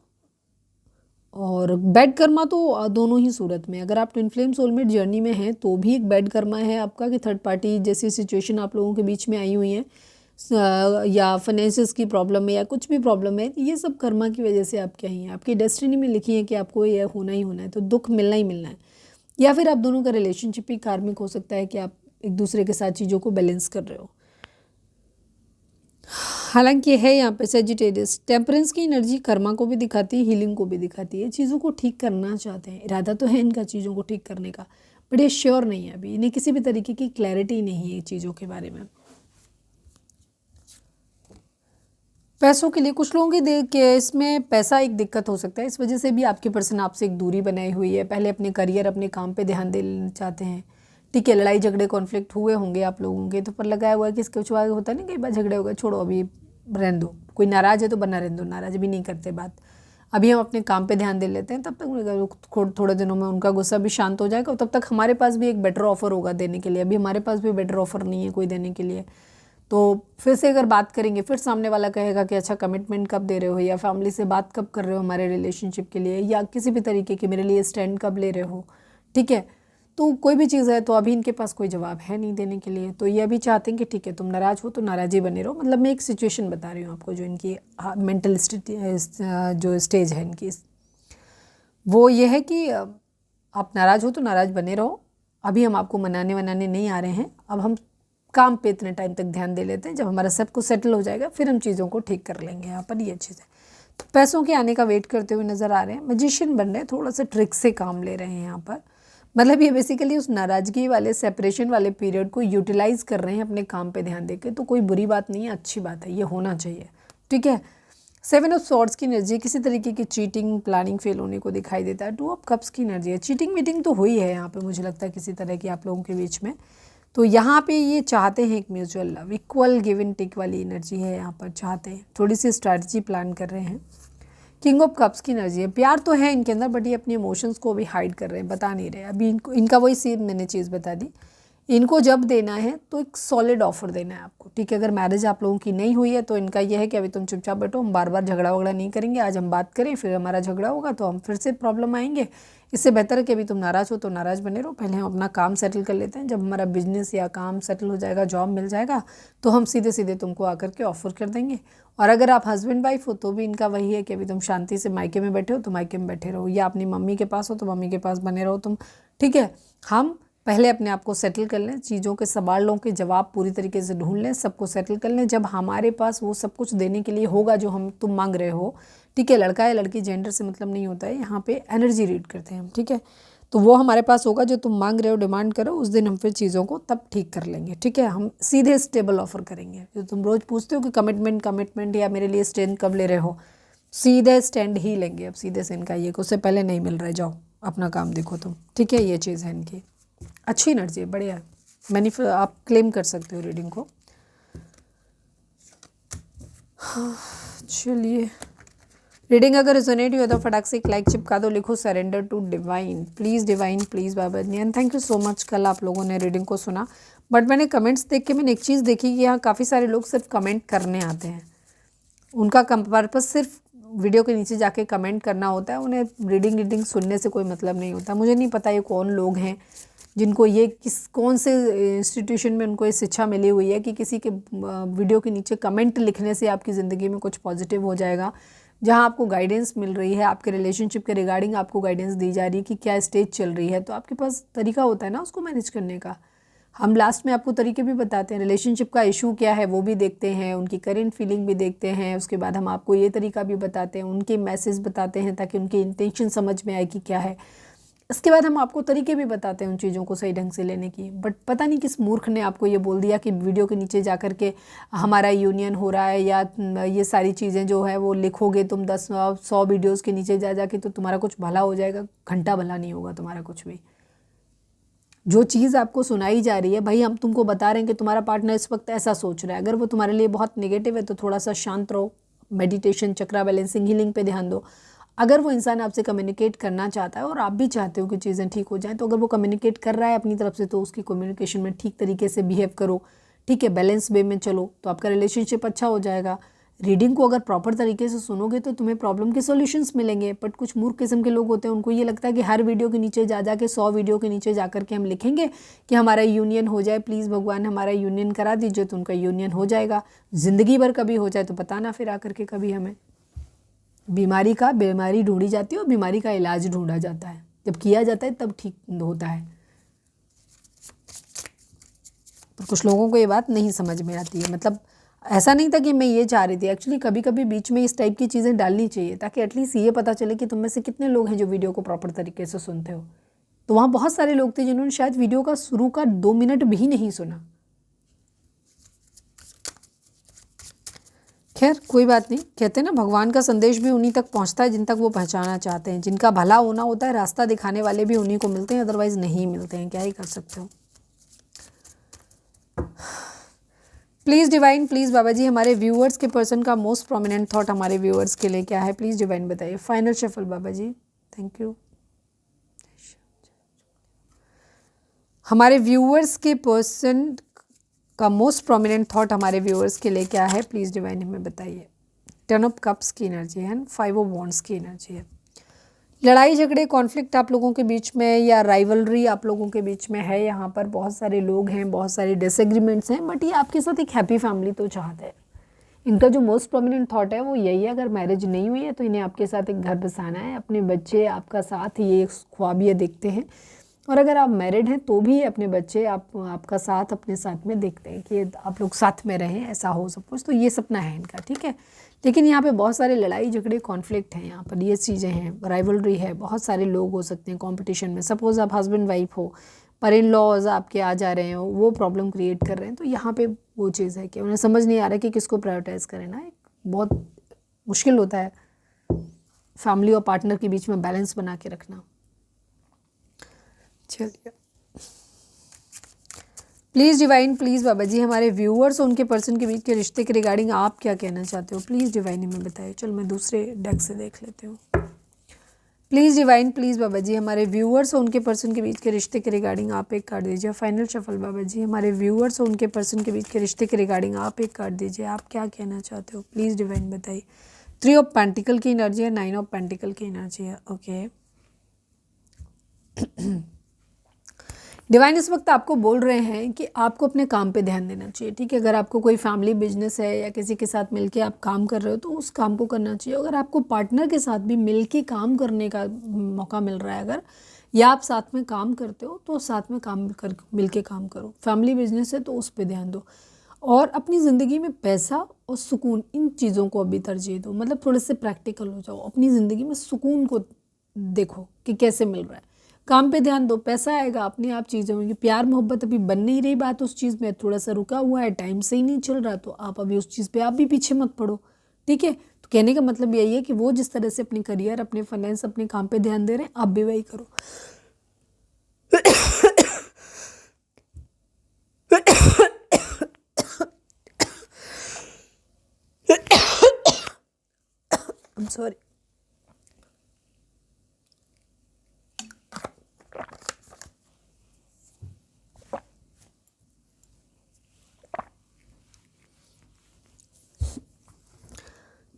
Speaker 1: और बैड कर्मा तो दोनों ही सूरत में, अगर आप ट्विन फ्लेम सोलमेट जर्नी में हैं तो भी एक बैड कर्मा है आपका, कि थर्ड पार्टी जैसी सिचुएशन आप लोगों के बीच में आई हुई है, या फाइनेंसिस की प्रॉब्लम है, या कुछ भी प्रॉब्लम है, ये सब कर्मा की वजह से आपके ही हैं, आपकी डेस्टिनी में लिखी है कि आपको ये होना ही होना है, तो दुख मिलना ही मिलना है। या फिर आप दोनों का रिलेशनशिप ही कार्मिक हो सकता है कि आप एक दूसरे के साथ चीज़ों को बैलेंस कर रहे हो। हालांकि है यहाँ पे सेजिटेरियस, टेम्परेंस की एनर्जी कर्मा को भी दिखाती है, हीलिंग को भी दिखाती है। चीज़ों को ठीक करना चाहते हैं, इरादा तो है इनका चीज़ों को ठीक करने का, बट ये श्योर नहीं है अभी, इन्हें किसी भी तरीके की क्लैरिटी नहीं है चीज़ों के बारे में। पैसों के लिए कुछ लोगों के इसमें पैसा एक दिक्कत हो सकता है, इस वजह से भी आपके पर्सन आपसे एक दूरी बनाई हुई है। पहले अपने करियर, अपने काम पे ध्यान देना चाहते हैं, ठीक है। लड़ाई झगड़े कॉन्फ्लिक्ट हुए होंगे आप लोगों के, तो पर लगाया हुआ है कि इसके कुछ होता है ना, कई बार झगड़े हो गए, छोड़ो अभी रहने दो, कोई नाराज़ है तो बना रहने दो, नाराज़ भी नहीं करते बात, अभी हम अपने काम पे ध्यान दे लेते हैं, तब तक थोड़े दिनों में उनका गुस्सा भी शांत हो जाएगा, तब तक हमारे पास भी एक बेटर ऑफर होगा देने के लिए। अभी हमारे पास भी बेटर ऑफर नहीं है कोई देने के लिए, तो फिर से अगर बात करेंगे, फिर सामने वाला कहेगा कि अच्छा कमिटमेंट कब दे रहे हो, या फैमिली से बात कब कर रहे हो हमारे रिलेशनशिप के लिए, या किसी भी तरीके के मेरे लिए स्टैंड कब ले रहे हो, ठीक है। तो कोई भी चीज़ है तो अभी इनके पास कोई जवाब है नहीं देने के लिए। तो ये अभी चाहते हैं कि ठीक है तुम नाराज़ हो तो नाराज़ ही बने रहो। मतलब मैं एक सिचुएशन बता रही हूँ आपको जो इनकी मेंटल जो स्टेज है इनकी, वो ये है कि आप नाराज़ हो तो नाराज़ बने रहो, अभी हम आपको मनाने वनाने नहीं आ रहे हैं, अब हम काम पे इतने टाइम तक ध्यान दे लेते हैं, जब हमारा सब कुछ सेटल हो जाएगा फिर हम चीज़ों को ठीक कर लेंगे। यहाँ पर ये चीज़ है। तो पैसों के आने का वेट करते हुए नज़र आ रहे हैं, मैजिशियन बन रहे हैं, थोड़ा सा ट्रिक से काम ले रहे हैं यहाँ पर। मतलब ये बेसिकली उस नाराज़गी वाले सेपरेशन वाले पीरियड को यूटिलाइज़ कर रहे हैं अपने काम पे ध्यान देकर। तो कोई बुरी बात नहीं है, अच्छी बात है, ये होना चाहिए, ठीक है। 7 ऑफ सॉर्ड्स की एनर्जी किसी तरीके की चीटिंग प्लानिंग फेल होने को दिखाई देता है। 2 ऑफ कप्स की एनर्जी है, चीटिंग मीटिंग तो हुई है यहाँ पे, मुझे लगता है किसी तरह की आप लोगों के बीच में। तो यहाँ पे ये चाहते हैं एक mutual love, equal give and take वाली एनर्जी है यहाँ पर, चाहते हैं, थोड़ी सी स्ट्रैटेजी प्लान कर रहे हैं। किंग ऑफ कप्स की एनर्जी है, प्यार तो है इनके अंदर बट ये अपने इमोशंस को भी हाइड कर रहे हैं, बता नहीं रहे अभी। इनका वही सीन मैंने चीज़ बता दी, इनको जब देना है तो एक सॉलिड ऑफर देना है आपको, ठीक है। अगर मैरिज आप लोगों की नहीं हुई है तो इनका यह है कि अभी तुम चुपचाप बैठो, हम बार बार झगड़ा वगड़ा नहीं करेंगे, आज हम बात करें फिर हमारा झगड़ा होगा तो हम फिर से प्रॉब्लम आएंगे। इससे बेहतर है कि अभी तुम नाराज़ हो तो नाराज़ बने रहो, पहले हम अपना काम सेटल कर लेते हैं, जब हमारा बिजनेस या काम सेटल हो जाएगा, जॉब मिल जाएगा, तो हम सीधे सीधे तुमको आकर के ऑफ़र कर देंगे। और अगर आप हस्बैंड वाइफ हो तो भी इनका वही है कि अभी तुम शांति से मायके में बैठे हो तो मायके में बैठे रहो, या अपनी मम्मी के पास हो तो मम्मी के पास बने रहो तुम, ठीक है। हम पहले अपने आप को सेटल कर लें, चीज़ों के सवालों के जवाब पूरी तरीके से ढूंढ लें, सबको सेटल कर लें, जब हमारे पास वो सब कुछ देने के लिए होगा जो तुम मांग रहे हो, ठीक है। लड़का या लड़की जेंडर से मतलब नहीं होता है, यहाँ पे एनर्जी रीड करते हैं हम, ठीक है। तो वो हमारे पास होगा जो तुम मांग रहे हो, डिमांड करो, उस दिन हम फिर चीज़ों को तब ठीक कर लेंगे, ठीक है। हम सीधे स्टेबल ऑफर करेंगे। जो तुम रोज़ पूछते हो कि कमिटमेंट या मेरे लिए स्टैंड कब ले रहे हो, सीधे स्टैंड ही लेंगे अब सीधे से। इनका ये उससे पहले नहीं मिल रहा है, जाओ अपना काम देखो तुम, ठीक है। ये चीज़ है इनकी, अच्छी एनर्जी है, बढ़िया है, आप क्लेम कर सकते हो रीडिंग को। चलिए, रीडिंग अगर रिजोनेट हुई तो फटाक से एक लाइक चिपका दो, लिखो surrender to divine, divine please बाबा जी। And thank you so much, कल आप लोगों ने रीडिंग को सुना, बट मैंने कमेंट्स देख के मैंने एक चीज़ देखी कि यहाँ काफ़ी सारे लोग सिर्फ कमेंट करने आते हैं, उनका पर्पस सिर्फ वीडियो के नीचे जाके कमेंट करना होता है, उन्हें रीडिंग सुनने से कोई मतलब नहीं होता। मुझे नहीं पता ये कौन लोग हैं जिनको ये कौन से इंस्टीट्यूशन में उनको ये शिक्षा मिली हुई है कि किसी के वीडियो के नीचे कमेंट लिखने से आपकी ज़िंदगी में कुछ पॉजिटिव हो जाएगा। जहां आपको गाइडेंस मिल रही है, आपके रिलेशनशिप के रिगार्डिंग आपको गाइडेंस दी जा रही है कि क्या स्टेज चल रही है, तो आपके पास तरीका होता है ना उसको मैनेज करने का। हम लास्ट में आपको तरीके भी बताते हैं, रिलेशनशिप का इशू क्या है वो भी देखते हैं, उनकी करेंट फीलिंग भी देखते हैं, उसके बाद हम आपको ये तरीका भी बताते हैं, उनके मैसेज बताते हैं ताकि उनकी इंटेंशन समझ में आए कि क्या है। इसके बाद हम आपको तरीके भी बताते हैं उन चीज़ों को सही ढंग से लेने की। बट पता नहीं किस मूर्ख ने आपको ये बोल दिया कि वीडियो के नीचे जा कर के हमारा यूनियन हो रहा है, या ये सारी चीज़ें जो है वो लिखोगे तुम 10-100 वीडियोस के नीचे जा जा के तो तुम्हारा कुछ भला हो जाएगा, घंटा भला नहीं होगा तुम्हारा कुछ भी। जो चीज़ आपको सुनाई जा रही है, भाई हम तुमको बता रहे हैं कि तुम्हारा पार्टनर इस वक्त ऐसा सोच रहा है, अगर वो तुम्हारे लिए बहुत नेगेटिव है तो थोड़ा सा शांत रहो, मेडिटेशन, चक्रा बैलेंसिंग, हीलिंग पे ध्यान दो। अगर वो इंसान आपसे कम्युनिकेट करना चाहता है और आप भी चाहते हो कि चीज़ें ठीक हो जाएं, तो अगर वो कम्युनिकेट कर रहा है अपनी तरफ से तो उसकी कम्युनिकेशन में ठीक तरीके से बिहेव करो, ठीक है, बैलेंस वे में चलो, तो आपका रिलेशनशिप अच्छा हो जाएगा। रीडिंग को अगर प्रॉपर तरीके से सुनोगे तो तुम्हें प्रॉब्लम के सॉल्यूशंस मिलेंगे। बट कुछ मूर्ख किस्म के लोग होते हैं, उनको ये लगता है कि हर वीडियो के नीचे जा जा के 100 वीडियो के नीचे जा कर के हम लिखेंगे कि हमारा यूनियन हो जाए, प्लीज़ भगवान हमारा यूनियन करा दीजिए, तो उनका यूनियन हो जाएगा। ज़िंदगी भर कभी हो जाए तो बताना फिर आकर के कभी हमें। बीमारी ढूंढी जाती है और बीमारी का इलाज ढूंढा जाता है, जब किया जाता है तब ठीक होता है। पर कुछ लोगों को ये बात नहीं समझ में आती है। मतलब ऐसा नहीं था कि मैं ये चाह रही थी, एक्चुअली कभी कभी बीच में इस टाइप की चीज़ें डालनी चाहिए ताकि एटलीस्ट ये पता चले कि तुम में से कितने लोग हैं जो वीडियो को प्रॉपर तरीके से सुनते हो। तो वहाँ बहुत सारे लोग थे जिन्होंने शायद वीडियो का शुरू का 2 मिनट भी नहीं सुना। खैर कोई बात नहीं, कहते हैं ना भगवान का संदेश भी उन्हीं तक पहुंचता है जिन तक वो पहुंचाना चाहते हैं। जिनका भला होना होता है, रास्ता दिखाने वाले भी उन्हीं को मिलते हैं, अदरवाइज नहीं मिलते हैं। क्या ही कर सकते हो। प्लीज़ डिवाइन, प्लीज़ बाबा जी, हमारे व्यूअर्स के पर्सन का मोस्ट प्रोमिनेंट थॉट हमारे व्यूअर्स के लिए क्या है, प्लीज़ डिवाइन बताइए। फाइनल शफल बाबा जी, थैंक यू। हमारे व्यूअर्स के पर्सन का मोस्ट प्रोमिनेंट थॉट हमारे व्यूअर्स के लिए क्या है, प्लीज़ डिवाइन हमें बताइए। 10 ऑफ कप्स की एनर्जी है, 5 ऑफ वॉन्ड्स की एनर्जी है। लड़ाई झगड़े कॉन्फ्लिक्ट आप लोगों के बीच में या राइवलरी आप लोगों के बीच में है। यहाँ पर बहुत सारे लोग हैं, बहुत सारे डिसएग्रीमेंट्स हैं, बट ये आपके साथ एक हैप्पी फैमिली तो चाहते हैं। इनका जो मोस्ट प्रोमिनेंट थॉट है वो यही है, अगर मैरिज नहीं हुई है तो इन्हें आपके साथ एक घर बसाना है, अपने बच्चे आपका साथ, ये ख्वाब ये देखते हैं। और अगर आप मैरिड हैं तो भी अपने बच्चे आपका साथ अपने साथ में देखते हैं कि आप लोग साथ में रहें, ऐसा हो सब कुछ, तो ये सपना है इनका, ठीक है। लेकिन यहाँ पे बहुत सारे लड़ाई झगड़े कॉन्फ्लिक्ट हैं, यहाँ पर ये चीज़ें हैं, राइवलरी है, बहुत सारे लोग हो सकते हैं कंपटीशन में। सपोज़ आप हस्बैंड वाइफ हो, पर इन लॉज आपके आ जा रहे हो, वो प्रॉब्लम क्रिएट कर रहे हैं, तो यहाँ पे वो चीज़ है कि उन्हें समझ नहीं आ रहा कि किसको प्रायोरिटाइज़ करें ना। एक बहुत मुश्किल होता है फैमिली और पार्टनर के बीच में बैलेंस बना के रखना। चलिए, प्लीज़ डिवाइन, प्लीज़ बाबा जी, हमारे व्यूअर्स और उनके पर्सन के बीच के रिश्ते के रिगार्डिंग आप क्या कहना चाहते हो, प्लीज़ डिवाइन हमें बताइए। चलो मैं दूसरे डेक से देख लेती हूँ। प्लीज़ डिवाइन, प्लीज़ बाबा जी, हमारे व्यूअर्स और उनके पर्सन के बीच के रिश्ते के रिगार्डिंग आप एक कार्ड दीजिए। फाइनल शफल बाबा जी, हमारे व्यूअर्स और उनके पर्सन के बीच के रिश्ते के रिगार्डिंग आप एक कार्ड दीजिए। आप क्या कहना चाहते हो, प्लीज़ डिवाइन बताइए। 3 ऑफ पेंटिकल की एनर्जी है, 9 ऑफ पेंटिकल की एनर्जी है। ओके डिवाइन इस वक्त आपको बोल रहे हैं कि आपको अपने काम पे ध्यान देना चाहिए, ठीक है। अगर आपको कोई फैमिली बिजनेस है या किसी के साथ मिलके आप काम कर रहे हो तो उस काम को करना चाहिए। अगर आपको पार्टनर के साथ भी मिलके काम करने का मौका मिल रहा है, अगर या आप साथ में काम करते हो तो साथ में मिलके काम करो। फैमिली बिजनेस है तो उस पर ध्यान दो, और अपनी ज़िंदगी में पैसा और सुकून, इन चीज़ों को अभी तरजीह दो। मतलब थोड़े से प्रैक्टिकल हो जाओ, अपनी ज़िंदगी में सुकून को देखो कि कैसे मिल रहा है। काम पे ध्यान दो, पैसा आएगा अपने आप, चीज़ें होंगी। प्यार मोहब्बत अभी बन नहीं रही, बात उस चीज़ में थोड़ा सा रुका हुआ है, टाइम से ही नहीं चल रहा, तो आप अभी उस चीज़ पे आप भी पीछे मत पड़ो, ठीक है। तो कहने का मतलब यही है कि वो जिस तरह से अपने करियर, अपने फाइनेंस, अपने काम पे ध्यान दे रहे हैं, आप भी वही करो। I'm sorry.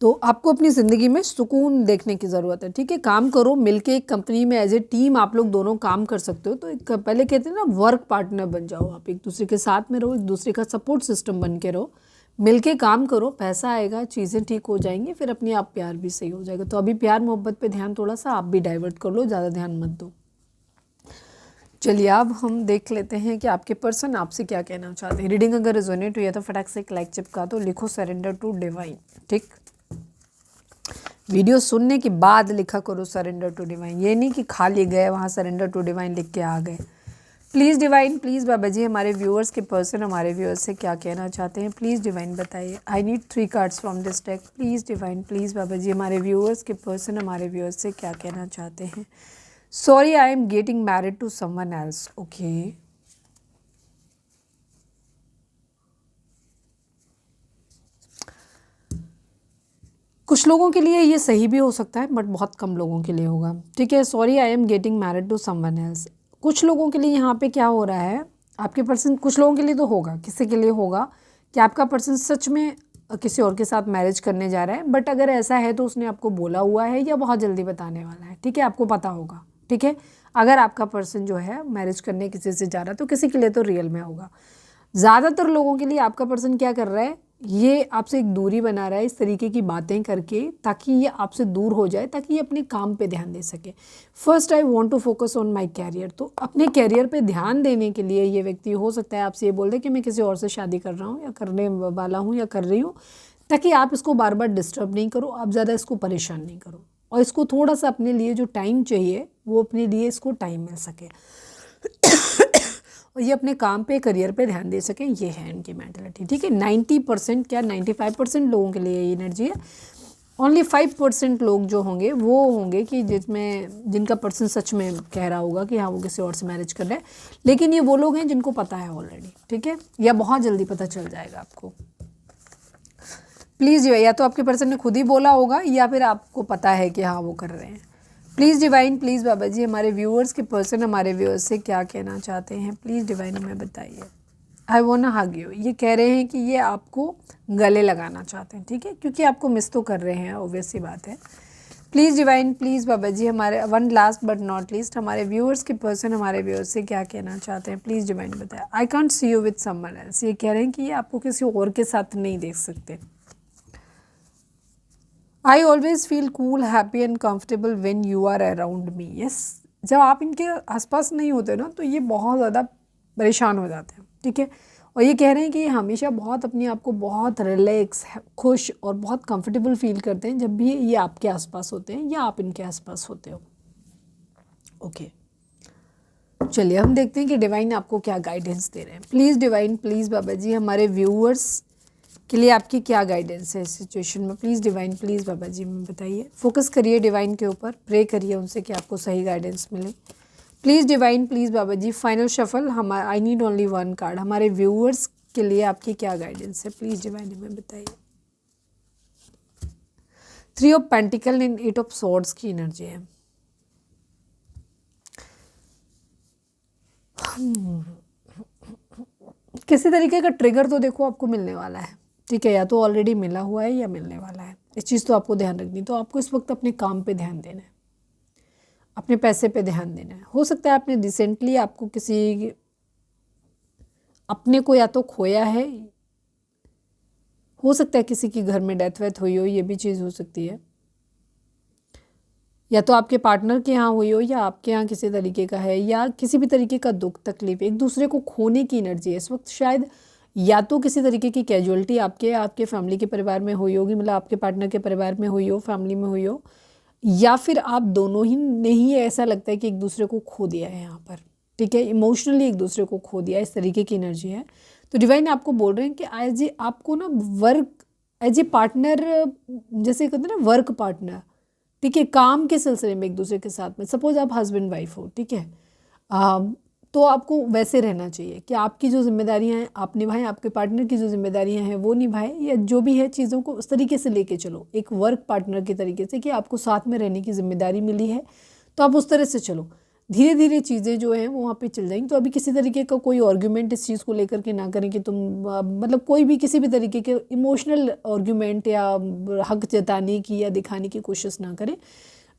Speaker 1: तो आपको अपनी ज़िंदगी में सुकून देखने की ज़रूरत है, ठीक है। काम करो मिलके, एक कंपनी में एज ए टीम आप लोग दोनों काम कर सकते हो। तो एक पहले कहते हैं ना, वर्क पार्टनर बन जाओ, आप एक दूसरे के साथ में रहो, एक दूसरे का सपोर्ट सिस्टम बन के रहो, मिलके काम करो, पैसा आएगा, चीज़ें ठीक हो जाएंगी, फिर अपने आप प्यार भी सही हो जाएगा। तो अभी प्यार मोहब्बत पे ध्यान थोड़ा सा आप भी डाइवर्ट कर लो, ज़्यादा ध्यान मत दो। चलिए अब हम देख लेते हैं कि आपके पर्सन आपसे क्या कहना चाहते हैं। रीडिंग अगर रेजोनेट हुई है तो फटाक से एक लाइक चिपका दो, लिखो सरेंडर टू डिवाइन, ठीक। वीडियो सुनने के बाद लिखा करो सरेंडर टू डिवाइन, ये नहीं कि खाली गए वहाँ सरेंडर टू डिवाइन लिख के आ गए। प्लीज़ डिवाइन, प्लीज़ बाबा जी, हमारे व्यूअर्स के पर्सन हमारे व्यूअर्स से क्या कहना चाहते हैं, प्लीज़ डिवाइन बताइए। I need 3 cards from this deck, please divine, please बाबा जी, हमारे व्यूअर्स के पर्सन हमारे व्यूअर्स से क्या कहना चाहते हैं। Sorry I am getting married to someone else. Okay, कुछ लोगों के लिए ये सही भी हो सकता है, बट बहुत कम लोगों के लिए होगा, ठीक है। Sorry I am getting married to someone else, कुछ लोगों के लिए यहाँ पे क्या हो रहा है, आपके पर्सन, कुछ लोगों के लिए तो होगा, किसी के लिए होगा कि आपका पर्सन सच में किसी और के साथ मैरिज करने जा रहा है। बट अगर ऐसा है तो उसने आपको बोला हुआ है या बहुत जल्दी बताने वाला है, ठीक है, आपको पता होगा, ठीक है। अगर आपका पर्सन जो है मैरिज करने किसी से जा रहा है तो किसी के लिए तो रियल में होगा। ज़्यादातर लोगों के लिए आपका पर्सन क्या कर रहा है, ये आपसे एक दूरी बना रहा है इस तरीके की बातें करके, ताकि ये आपसे दूर हो जाए, ताकि ये अपने काम पे ध्यान दे सके। First I want to focus on my career, तो अपने कैरियर पे ध्यान देने के लिए ये व्यक्ति हो सकता है आपसे ये बोल दे कि मैं किसी और से शादी कर रहा हूँ या करने वाला हूँ या कर रही हूँ, ताकि आप इसको बार बार डिस्टर्ब नहीं करो, आप ज़्यादा इसको परेशान नहीं करो, और इसको थोड़ा सा अपने लिए जो टाइम चाहिए वो अपने लिए इसको टाइम मिल सके और ये अपने काम पे, करियर पे ध्यान दे सकें, ये है इनकी मेंटालिटी, ठीक है। 90% क्या 95% लोगों के लिए ये एनर्जी है। ओनली 5% लोग जो होंगे वो होंगे कि जिनका पर्सन सच में कह रहा होगा कि हाँ वो किसी और से मैरिज कर रहा है। लेकिन ये वो लोग हैं जिनको पता है ऑलरेडी, ठीक है, या बहुत जल्दी पता चल जाएगा आपको। प्लीज़ या तो आपके पर्सन ने खुद ही बोला होगा या फिर आपको पता है कि हाँ वो कर रहे हैं। प्लीज़ डिवाइन, प्लीज़ बाबा जी, हमारे व्यूअर्स के पर्सन हमारे व्यूअर्स से क्या कहना चाहते हैं, प्लीज़ डिवाइन हमें बताइए। आई वांट हग यू, ये कह रहे हैं कि ये आपको गले लगाना चाहते हैं, ठीक है, क्योंकि आपको मिस तो कर रहे हैं, ऑब्वियस सी बात है। प्लीज़ डिवाइन, प्लीज़ बाबा जी, हमारे one last but not least, हमारे व्यूअर्स के पर्सन हमारे व्यूअर्स से क्या कहना चाहते हैं, प्लीज़ डिवाइन बताएं। I can't see you with someone else, ये कह रहे हैं कि ये आपको किसी और के साथ नहीं देख सकते। I always feel cool, happy and comfortable when you are around me. Yes, जब आप इनके आसपास नहीं होते ना तो ये बहुत ज़्यादा परेशान हो जाते हैं, ठीक है। और ये कह रहे हैं कि ये हमेशा बहुत अपने आप को बहुत रिलैक्स, खुश और बहुत कंफर्टेबल फील करते हैं जब भी ये आपके आसपास होते हैं या आप इनके आसपास होते हो। ओके, चलिए हम देखते हैं कि डिवाइन आपको क्या गाइडेंस दे रहे हैं। प्लीज़ डिवाइन, प्लीज़ बाबा जी, हमारे व्यूअर्स के लिए आपकी क्या गाइडेंस है इस सिचुएशन में। प्लीज़ डिवाइन, प्लीज़ बाबा जी में बताइए। फोकस करिए डिवाइन के ऊपर, प्रे करिए उनसे कि आपको सही गाइडेंस मिले। Please divine, please Baba ji, final shuffle, हमारा I need only one card, हमारे व्यूअर्स के लिए आपकी क्या गाइडेंस है, प्लीज़ डिवाइन हमें बताइए। 3 of pentacle and 8 of swords की एनर्जी है। किसी तरीके का ट्रिगर तो देखो आपको मिलने वाला है, ठीक है, या तो ऑलरेडी मिला हुआ है या मिलने वाला है। इस चीज़ तो आपको ध्यान रखनी, तो आपको इस वक्त अपने काम पे ध्यान देना है, अपने पैसे पे ध्यान देना है। हो सकता है आपने रिसेंटली आपको किसी अपने को या तो खोया है, हो सकता है किसी की घर में डेथ वेथ हुई हो, ये भी चीज़ हो सकती है, या तो आपके पार्टनर के यहाँ हुई हो या आपके यहाँ किसी तरीके का है, या किसी भी तरीके का दुख तकलीफ, एक दूसरे को खोने की एनर्जी है इस वक्त। शायद या तो किसी तरीके की कैजुअलिटी आपके फैमिली के परिवार में हुई होगी, मतलब आपके पार्टनर के परिवार में हुई हो, फैमिली में हुई हो, या फिर आप दोनों ही ने ही ऐसा लगता है कि एक दूसरे को खो दिया है यहाँ पर, ठीक है, इमोशनली एक दूसरे को खो दिया, इस तरीके की एनर्जी है। तो डिवाइन आपको बोल रहे हैं कि एज ए आपको ना वर्क एज ए पार्टनर, जैसे कहते हैं ना वर्क पार्टनर, ठीक है, काम के सिलसिले में एक दूसरे के साथ में, सपोज आप हस्बैंड वाइफ हो, ठीक है, तो आपको वैसे रहना चाहिए कि आपकी जो जिम्मेदारियां हैं आप निभाएं, आपके पार्टनर की जो जिम्मेदारियां हैं वो निभाएं, या जो भी है चीज़ों को उस तरीके से लेके चलो, एक वर्क पार्टनर के तरीके से, कि आपको साथ में रहने की जिम्मेदारी मिली है तो आप उस तरह से चलो। धीरे धीरे चीज़ें जो हैं वो वहाँ पे चल जाएंगी। तो अभी किसी तरीके का कोई आर्ग्यूमेंट इस चीज़ को लेकर के ना करें कि तुम मतलब कोई भी किसी भी तरीके के इमोशनल आर्ग्यूमेंट या हक जताने की या दिखाने की कोशिश ना करें।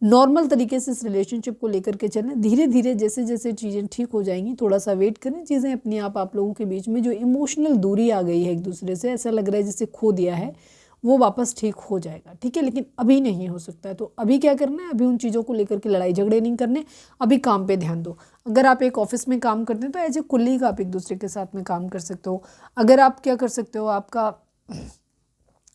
Speaker 1: नॉर्मल तरीके से इस रिलेशनशिप को लेकर के चलें। धीरे धीरे जैसे जैसे चीज़ें ठीक हो जाएंगी, थोड़ा सा वेट करें, चीज़ें अपने आप लोगों के बीच में जो इमोशनल दूरी आ गई है एक दूसरे से, ऐसा लग रहा है जैसे खो दिया है, वो वापस ठीक हो जाएगा, ठीक है, लेकिन अभी नहीं हो सकता है। तो अभी क्या करना है, अभी उन चीज़ों को लेकर के लड़ाई झगड़े नहीं करने, अभी काम पे ध्यान दो। अगर आप एक ऑफिस में काम करते हैं तो एज ए कुलीग आप एक दूसरे के साथ में काम कर सकते हो। अगर आप क्या कर सकते हो, आपका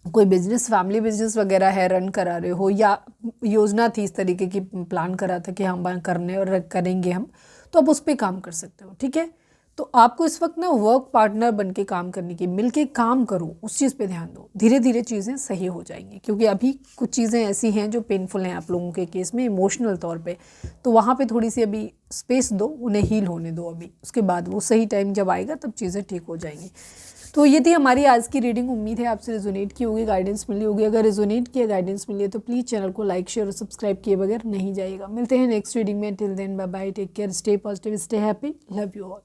Speaker 1: कोई बिजनेस, फैमिली बिजनेस वगैरह है, रन करा रहे हो, या योजना थी इस तरीके की, प्लान करा था कि हम करने और करेंगे हम, तो आप उस पर काम कर सकते हो, ठीक है। तो आपको इस वक्त ना वर्क पार्टनर बन के काम करने की, मिल के काम करो, उस चीज़ पे ध्यान दो। धीरे धीरे चीज़ें सही हो जाएंगी, क्योंकि अभी कुछ चीज़ें ऐसी हैं जो पेनफुल हैं आप लोगों के केस में इमोशनल तौर पे, तो वहाँ पे थोड़ी सी अभी स्पेस दो, उन्हें हील होने दो अभी, उसके बाद वो सही टाइम जब आएगा तब चीज़ें ठीक हो जाएंगी। तो ये थी हमारी आज की रीडिंग। उम्मीद है आपसे रेजोनेट की होगी, गाइडेंस मिली होगी। अगर रेजोनेट किया, गाइडेंस मिली है तो प्लीज़ चैनल को लाइक, शेयर और सब्सक्राइब किए बगैर नहीं जाइएगा। मिलते हैं नेक्स्ट रीडिंग में। Till then bye bye, take care, stay positive, stay happy, love you all.